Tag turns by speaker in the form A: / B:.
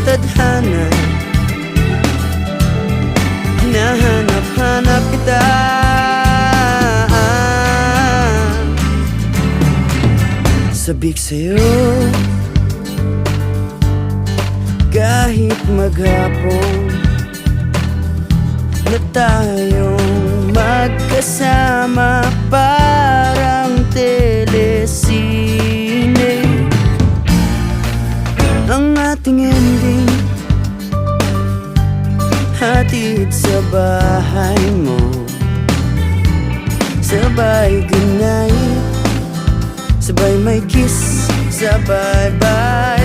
A: tadhana, hinahanap-hanap kita. Sabik sa'yo kahit maghapon na tayong magkasama, parang telesine ang ating ending. Hatid sa bahay mo, sabay goodnight, sabay may kiss, sabay bye.